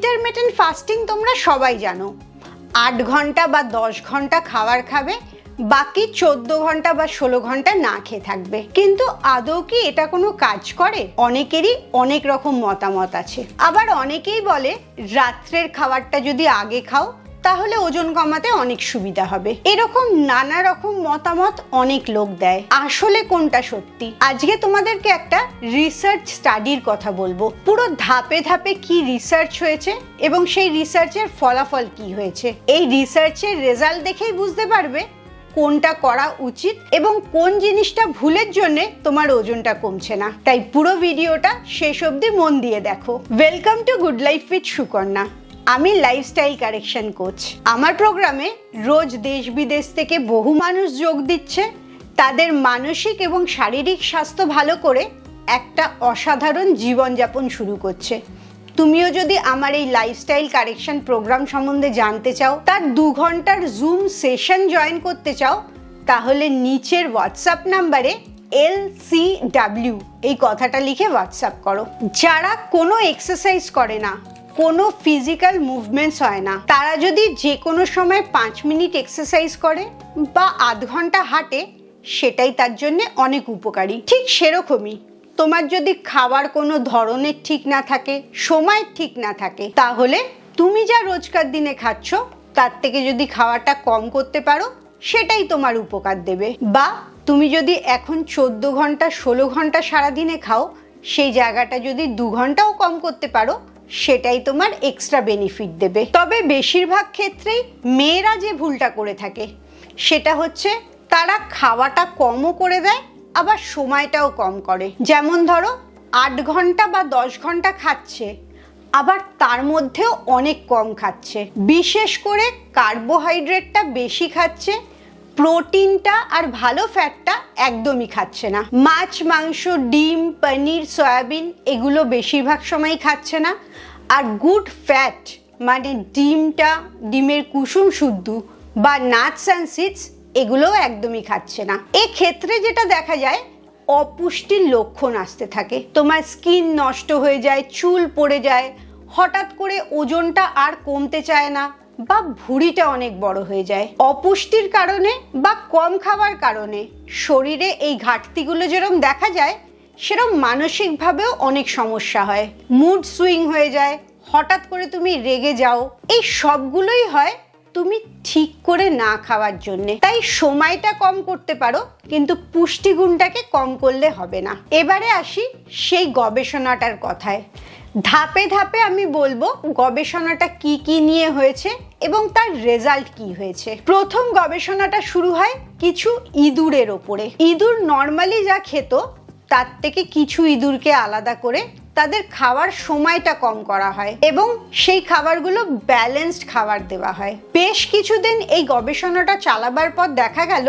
Intermittent fasting তোমরা সবাই জানো, 8 ঘন্টা বা 10 ঘন্টা খাবার খাবে, বাকি 14 ঘন্টা বা 16 ঘন্টা না খেয়ে থাকবে। কিন্তু আদৌ কি এটা কোনো কাজ করে? অনেকেরই অনেক রকম মতামত আছে। আবার অনেকেই বলে রাত্রের খাবারটা যদি আগে খাও তাহলে ওজন কমাতে অনেক সুবিধা হবে। এরকম নানা রকম মতামত অনেক লোক দেয়। আসলে কোনটা সত্যি? আজকে তোমাদেরকে একটা রিসার্চ স্টাডির কথা বলবো। পুরো ধাপে ধাপে কি রিসার্চ হয়েছে এবং সেই রিসার্চের ফলাফল কি হয়েছে। এই রিসার্চের রেজাল্ট দেখেই বুঝতে পারবে কোনটা করা উচিত এবং কোন জিনিসটা ভুলের জন্য তোমার ওজনটা কমছে না। তাই পুরো ভিডিওটা শেষ অবধি মন দিয়ে দেখো। Welcome to good life with Sukanya. আমি লাইফস্টাইল কারেকশন কোচ। আমার প্রোগ্রামে রোজ দেশ বিদেশ থেকে বহু মানুষ যোগ দিচ্ছে তাদের মানসিক এবং শারীরিক স্বাস্থ্য ভালো করে একটা অসাধারণ জীবনযাপন শুরু করছে। তুমিও যদি আমার এই লাইফস্টাইল কারেকশন প্রোগ্রাম সম্বন্ধে জানতে চাও, তার 2 ঘন্টার জুম সেশন জয়েন করতে চাও, তাহলে নিচের হোয়াটসঅ্যাপ নাম্বারে LCW এই কথাটা লিখে হোয়াটসঅ্যাপ করো। যারা কোনো এক্সারসাইজ করে না, কোনো ফিজিক্যাল মুভমেন্টস হয় না, তারা যদি যে কোনো সময় 5 মিনিট এক্সারসাইজ করে বা আধ ঘন্টা হাঁটে, সেটাই তার জন্য অনেক উপকারী। ঠিক সেরকমই তোমার যদি খাবার কোনো ধরনের ঠিক না থাকে, সময় ঠিক না থাকে, তাহলে তুমি যা রোজকার দিনে খাচ্ছ তার থেকে যদি খাওয়াটা কম করতে পারো, সেটাই তোমার উপকার দেবে। বা তুমি যদি এখন 14 ঘন্টা 16 ঘন্টা সারাদিনে খাও, সেই জায়গাটা যদি 2 ঘন্টাও কম করতে পারো, সেটাই তোমার এক্সট্রা বেনিফিট দেবে। তবে বেশিরভাগ ক্ষেত্রেই মেয়েরা যে ভুলটা করে থাকে সেটা হচ্ছে তারা খাওয়াটা কমও করে দেয়, আবার সময়টাও কম করে। যেমন ধরো 8 ঘন্টা বা 10 ঘন্টা খাচ্ছে, আবার তার মধ্যেও অনেক কম খাচ্ছে। বিশেষ করে কার্বোহাইড্রেটটা বেশি খাচ্ছে, প্রোটিনটা আর ভালো ফ্যাটটা একদমই খাচ্ছে না। মাছ, মাংস, ডিম, পনির, সয়াবিন এগুলো বেশিরভাগ সময়ই খাচ্ছে না। আর গুড ফ্যাট মানে ডিমের কুসুম শুদ্ধ বা নাটস অ্যান্ড সিডস এগুলোও একদমই খাচ্ছে না। এক্ষেত্রে যেটা দেখা যায়, অপুষ্টির লক্ষণ আসতে থাকে। তোমার স্কিন নষ্ট হয়ে যায়, চুল পড়ে যায়, হঠাৎ করে ওজনটা আর কমতে চায় না, বা ভুঁড়িটা অনেক বড় হয়ে যায়। অপুষ্টির কারণে বা কম খাওয়ার কারণে শরীরে এই ঘাটতিগুলো যেরকম দেখা যায়, সেরকম মানসিকভাবেও অনেক সমস্যা হয়। মুড সুইং হয়ে যায়, হঠাৎ করে তুমি রেগে যাও। এই সবগুলোই হয় তুমি ঠিক করে না খাওয়ার জন্যে। তাই সময়টা কম করতে পারো, কিন্তু পুষ্টিগুণটাকে কম করলে হবে না। এবারে আসি সেই গবেষণাটার কথায়। ধাপে ধাপে আমি বলবো গবেষণাটা কি কি নিয়ে হয়েছে এবং তার রেজাল্ট কি হয়েছে। প্রথম গবেষণাটা শুরু হয় কিছু ইঁদুরের ওপরে। ইঁদুর নর্মালি যা খেত তার থেকে কিছু ইঁদুরকে আলাদা করে তাদের খাওয়ার সময়টা কম করা হয় এবং সেই খাবারগুলো ব্যালেন্সড খাবার দেওয়া হয়। বেশ কিছুদিন এই গবেষণাটা চালাবার পর দেখা গেল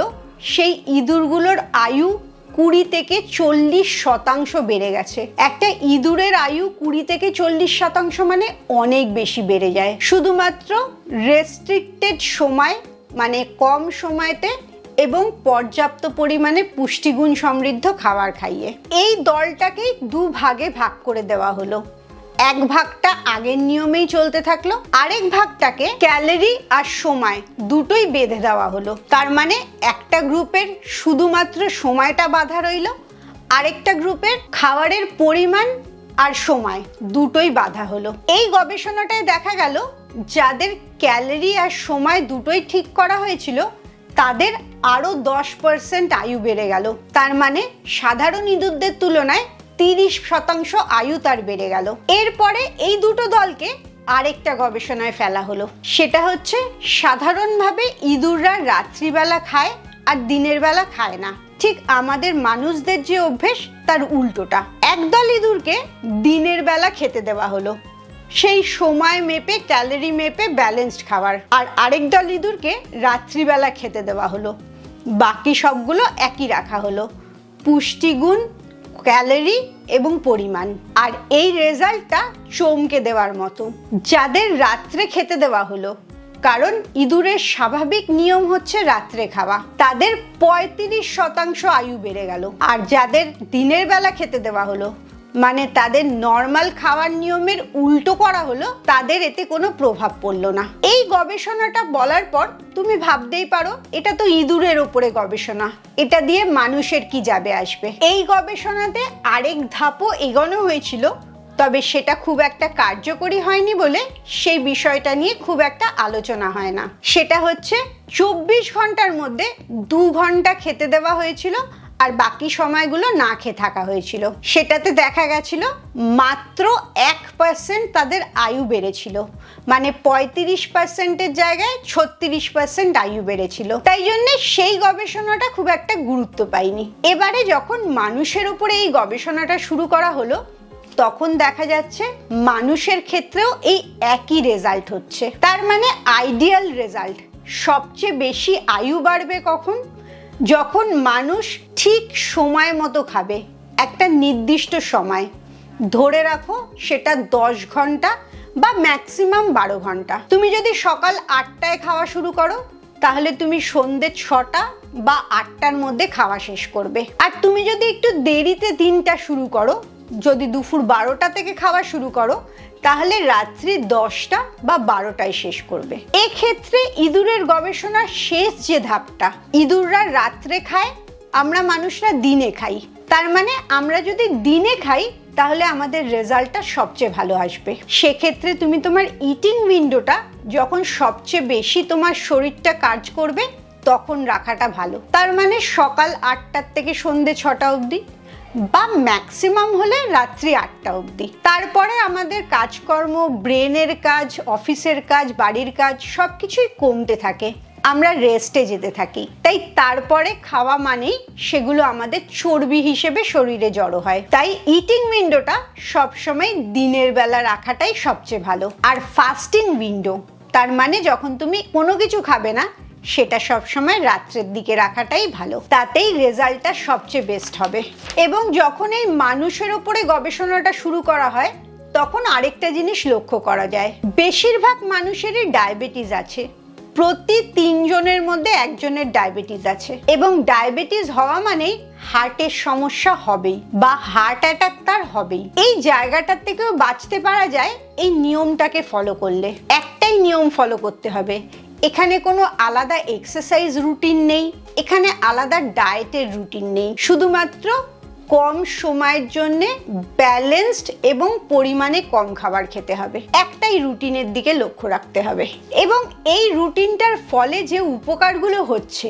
সেই ইঁদুরগুলোর আয়ু 20 থেকে 40% বেড়ে গেছে। একটা ইঁদুরের আয়ু 20 থেকে 40% মানে অনেক বেশি বেড়ে যায়, শুধুমাত্র রেস্ট্রিক্টেড সময় মানে কম সময়তে এবং পর্যাপ্ত পরিমাণে পুষ্টিগুণ সমৃদ্ধ খাবার খাইয়ে। এই দলটাকেই 2 ভাগে ভাগ করে দেওয়া হলো। এক ভাগটা আগের নিয়মেই চলতে থাকলো, আরেক ভাগটাকে ক্যালোরি আর সময় দুটোই বেঁধে দেওয়া হলো। তার মানে একটা গ্রুপের শুধুমাত্র সময়টা বাঁধা রইল, আরেকটা গ্রুপের খাবারের পরিমাণ আর সময় দুটোই বাঁধা হলো। এই গবেষণাটায় দেখা গেল যাদের ক্যালোরি আর সময় দুটোই ঠিক করা হয়েছিল তাদের আরো 10% আয়ু বেড়ে গেল। তার মানে সাধারণ ইঁদুরদের তুলনায় 30% আয়ু তার বেড়ে গেল। এরপরে এই দুটো দলকে আরেকটা গবেষণায় ফেলা হলো। সেটা হচ্ছে সাধারণভাবে ইঁদুররা রাত্রিবেলা খায় আর দিনের বেলা খায় না, ঠিক আমাদের মানুষদের যে অভ্যেস তার উল্টোটা। একদল ইঁদুরকে দিনের বেলা খেতে দেওয়া হলো, সেই সময় মেপে ক্যালোরি মেপে ব্যালেন্সড খাবার, আর আরেক দল ইঁদুরকে রাত্রিবেলা খেতে দেওয়া হলো। বাকি সবগুলো একই রাখা হলো, পুষ্টিগুণ, ক্যালোরি এবং পরিমাণ। আর এই রেজাল্টটা চমকে দেওয়ার মতো। যাদের রাত্রে খেতে দেওয়া হলো, কারণ ইঁদুরের স্বাভাবিক নিয়ম হচ্ছে রাত্রে খাওয়া, তাদের 35% আয়ু বেড়ে গেল। আর যাদের দিনের বেলা খেতে দেওয়া হলো মানে তাদের নর্মাল খাওয়ার নিয়মের উল্টো করা হলো, তাদের এতে কোনো প্রভাব পড়লো না। এই গবেষণাটা বলার পর তুমি ভাবতেই পারো এটা তো ইঁদুরের ওপরে গবেষণা, এটা দিয়ে মানুষের কি যাবে আসবে। এই গবেষণাতে আরেক ধাপও এগোনো হয়েছিল, তবে সেটা খুব একটা কার্যকরী হয়নি বলে সেই বিষয়টা নিয়ে খুব একটা আলোচনা হয় না। সেটা হচ্ছে 24 ঘন্টার মধ্যে 2 ঘন্টা খেতে দেওয়া হয়েছিল আর বাকি সময়গুলো না খেয়ে থাকা হয়েছিল। সেটাতে দেখা গেছিল মাত্র 1% তাদের আয়ু বেড়েছিল, মানে 35%-এর জায়গায় 36% আয়ু বেড়েছিল। তাই জন্য সেই গবেষণাটা খুব একটা গুরুত্ব পায়নি। এবারে যখন মানুষের উপরে এই গবেষণাটা শুরু করা হলো, তখন দেখা যাচ্ছে মানুষের ক্ষেত্রেও এই একই রেজাল্ট হচ্ছে। তার মানে আইডিয়াল রেজাল্ট। সবচেয়ে বেশি আয়ু বাড়বে কখন? যখন মানুষ ঠিক সময় মতো খাবে, একটা নির্দিষ্ট সময়, ধরে রাখো সেটা 10 ঘন্টা বা ম্যাক্সিমাম 12 ঘন্টা। তুমি যদি সকাল 8টায় খাওয়া শুরু করো, তাহলে তুমি সন্ধ্যে 6টা বা 8টার মধ্যে খাওয়া শেষ করবে। আর তুমি যদি একটু দেরিতে দিনটা শুরু করো, যদি দুপুর 12টা থেকে খাওয়া শুরু করো, তাহলে রাত্রি 10টা বা 12টায় শেষ করবে। এক্ষেত্রে ইঁদুরের গবেষণার শেষ যে ধাপটা, ইঁদুররা রাত্রে খায়, আমরা মানুষরা দিনে খাই। তার মানে আমরা যদি দিনে খাই তাহলে আমাদের রেজাল্টটা সবচেয়ে ভালো আসবে। সেক্ষেত্রে তুমি তোমার ইটিং উইন্ডোটা যখন সবচেয়ে বেশি তোমার শরীরটা কাজ করবে তখন রাখাটা ভালো। তার মানে সকাল 8টার থেকে সন্ধ্যে 6টা অবধি, বা ম্যাক্সিমাম হলে রাত্রি 8টা অবধি। তারপরে আমাদের কাজকর্ম, ব্রেনের কাজ, অফিসের কাজ, বাড়ির কাজ সবকিছুই কমতে থাকে, আমরা রেস্টে যেতে থাকি। তাই তারপরে খাওয়া মানেই সেগুলো আমাদের চর্বি হিসেবে শরীরে জড়ো হয়। তাই ইটিং উইন্ডোটা সবসময় দিনের বেলা রাখাটাই সবচেয়ে ভালো। আর ফাস্টিং উইন্ডো, তার মানে যখন তুমি কোনো কিছু খাবে না, সেটা সবসময় রাত্রের দিকে রাখাটাই ভালো। তাতেই রেজাল্টটা সবচেয়ে বেস্ট হবে। এবং যখন এই মানুষের ওপরে গবেষণাটা শুরু করা হয়, তখন আরেকটা জিনিস লক্ষ্য করা যায়, বেশিরভাগ মানুষেরই ডায়াবেটিস আছে। প্রতি 3 জনের মধ্যে 1 জনের ডায়াবেটিস আছে। এবং ডায়াবেটিস হওয়া মানেই হার্টের সমস্যা হবেই, বা হার্ট অ্যাটাক তার হবেই। এই জায়গাটার থেকেও বাঁচতে পারা যায় এই নিয়মটাকে ফলো করলে। একটাই নিয়ম ফলো করতে হবে, এখানে কোনো আলাদা এক্সারসাইজ রুটিন নেই, এখানে আলাদা ডায়েটের রুটিন নেই, শুধুমাত্র কম সময়ের জন্য ব্যালেন্সড এবং পরিমাণে কম খাবার খেতে হবে। একটাই রুটিনের দিকে লক্ষ্য রাখতে হবে। এবং এই রুটিনটার ফলে যে উপকারগুলো হচ্ছে,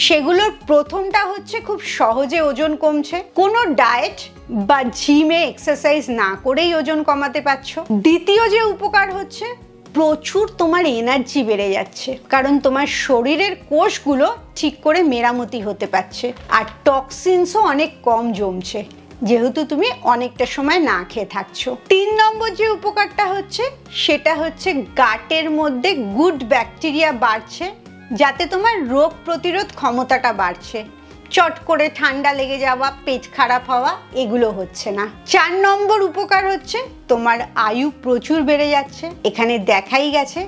সেগুলোর প্রথমটা হচ্ছে খুব সহজে ওজন কমছে, কোনো ডায়েট বা জিমে এক্সারসাইজ না করেই ওজন কমাতে পারছো। দ্বিতীয় যে উপকার হচ্ছে, প্রচুর তোমার এনার্জি বেড়ে যাচ্ছে, কারণ তোমার শরীরের কোষগুলো ঠিক করে মেরামতি হতে পারছে, আর টক্সিনসও অনেক কম জমছে, যেহেতু তুমি অনেকটা সময় না খেয়ে থাকছো। 3 নম্বর যে উপকারটা হচ্ছে, সেটা হচ্ছে গাটের মধ্যে গুড ব্যাকটেরিয়া বাড়ছে, যাতে তোমার রোগ প্রতিরোধ ক্ষমতাটা বাড়ছে। চট করে ঠান্ডা লেগে যাওয়া, পেট খারাপ হওয়া, এগুলো হচ্ছে না। 4 নম্বর উপকার হচ্ছে তোমার আয়ু প্রচুর বেড়ে যাচ্ছে। এখানে দেখাই গেছে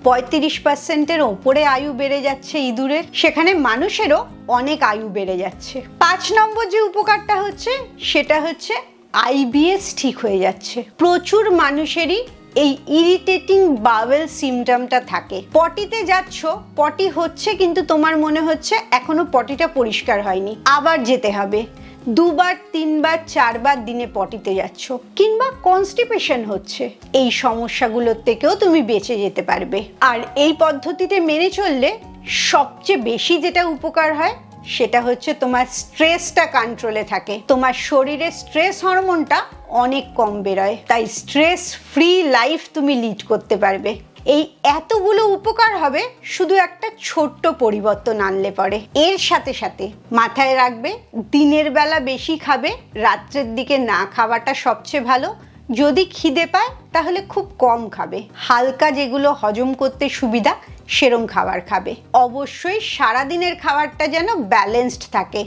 35%-এর ওপরে আয়ু বেড়ে যাচ্ছে ইঁদুরের, সেখানে মানুষেরও অনেক আয়ু বেড়ে যাচ্ছে। 5 নম্বর যে উপকারটা হচ্ছে, সেটা হচ্ছে আইবিএস ঠিক হয়ে যাচ্ছে। প্রচুর মানুষেরই এই ইরিটেটিং বাওয়েল সিমটমটা থাকে। পটিতে যাচ্ছ, পটি হচ্ছে, কিন্তু তোমার মনে হচ্ছে এখনো পটিটা পরিষ্কার হয়নি, আবার যেতে হবে। 2 বার 3 বার 4 বার দিনে পটিতে যাচ্ছ, কিংবা কনস্টিপেশন হচ্ছে, এই সমস্যাগুলোর থেকেও তুমি বেঁচে যেতে পারবে। আর এই পদ্ধতিতে মেনে চললে সবচেয়ে বেশি যেটা উপকার হয়, সেটা হচ্ছে তোমার স্ট্রেসটা কন্ট্রোলে থাকে। তোমার শরীরে স্ট্রেস হরমোনটা অনেক কম বেরোয়, তাই স্ট্রেস ফ্রি লাইফ তুমি লিড করতে পারবে। এই এতগুলো উপকার হবে শুধু একটা ছোট্ট পরিবর্তন আনলে পরে। এর সাথে সাথে মাথায় রাখবে, দিনের বেলা বেশি খাবে, রাত্রের দিকে না খাওয়াটা সবচেয়ে ভালো। যদি খিদে পায় তাহলে খুব কম খাবে, হালকা যেগুলো হজম করতে সুবিধা সেরম খাবার খাবে। অবশ্যই সারাদিনের খাবারটা যেন ব্যালেন্সড থাকে,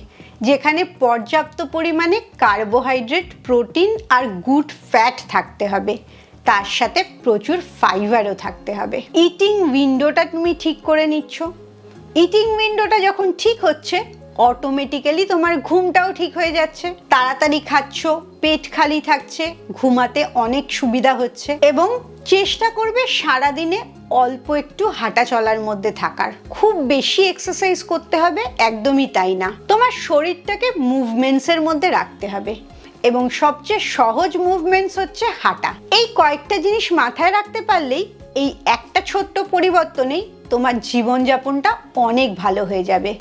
যেখানে পর্যাপ্ত পরিমাণে কার্বোহাইড্রেট, প্রোটিন আর গুড ফ্যাট থাকতে হবে, তার সাথে প্রচুর ফাইবারও থাকতে হবে। ইটিং উইন্ডোটা তুমি ঠিক করে নিচ্ছ। ইটিং উইন্ডোটা যখন ঠিক হচ্ছে, অটোমেটিক্যালি তোমার ঘুমটাও ঠিক হয়ে যাচ্ছে, তাড়াতাড়ি খাচ্ছ, পেট খালি থাকছে, ঘুমাতে অনেক সুবিধা হচ্ছে। এবং চেষ্টা করবে সারাদিনে অল্প একটু হাঁটা চলার মধ্যে থাকার। খুব বেশি এক্সারসাইজ করতে হবে একদমই তাই না, তোমার শরীরটাকে মুভমেন্টসের মধ্যে রাখতে হবে এবং সবচেয়ে সহজ মুভমেন্টস হচ্ছে হাঁটা। এই কয়েকটা জিনিস মাথায় রাখতে পারলেই এই একটা ছোট্ট পরিবর্তনেই তোমার জীবনযাপনটা অনেক ভালো হয়ে যাবে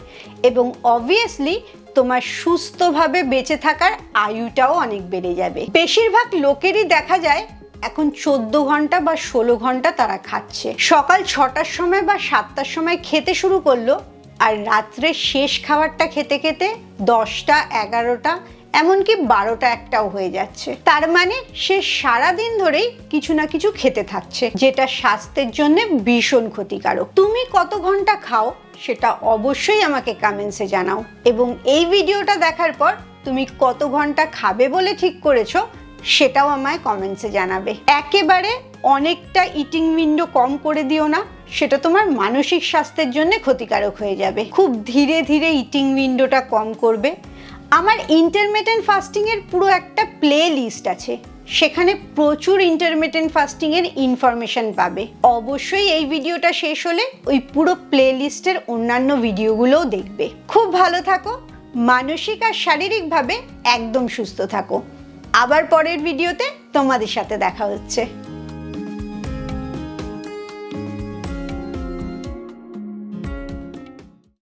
এবং অবভিয়াসলি তোমার সুস্থভাবে বেঁচে থাকার আয়ুটাও অনেক বেড়ে যাবে। বেশিরভাগ লোকেরই দেখা যায় এখন 14 ঘন্টা বা 16 ঘন্টা তারা খাচ্ছে। সকাল 6টার সময় বা 7টার সময় খেতে শুরু করলো আর রাত্রে শেষ খাবারটা খেতে খেতে 10টা 11টা এমনকি 12টা 1টাও হয়ে যাচ্ছে। তার মানে সে সারাদিন ধরেই কিছু না কিছু খেতে থাকছে, যেটা স্বাস্থ্যের জন্য ভীষণ ক্ষতিকারক। তুমি কত ঘন্টা খাও সেটা অবশ্যই আমাকে কমেন্টসে জানাও এবং এই ভিডিওটা দেখার পর তুমি কত ঘন্টা খাবে বলে ঠিক করেছো সেটাও আমায় কমেন্টসে জানাবে। একেবারে অনেকটা ইটিং উইন্ডো কম করে দিও না, সেটা তোমার মানসিক স্বাস্থ্যের জন্য ক্ষতিকারক হয়ে যাবে। খুব ধীরে ধীরে ইটিং উইন্ডোটা কম করবে। আমার ইন্টারমিটেন্ট ফাস্টিং এর পুরো একটা প্লে লিস্ট আছে, সেখানে প্রচুর ইন্টারমিটেন্ট ফাস্টিং এর ইনফরমেশন পাবে। অবশ্যই এই ভিডিওটা শেষ হলে ওই পুরো প্লে লিস্টের অন্যান্য ভিডিওগুলোও দেখবে। খুব ভালো থাকো, মানসিক আর শারীরিকভাবে একদম সুস্থ থাকো। আবার পরের ভিডিওতে তোমাদের সাথে দেখা হচ্ছে।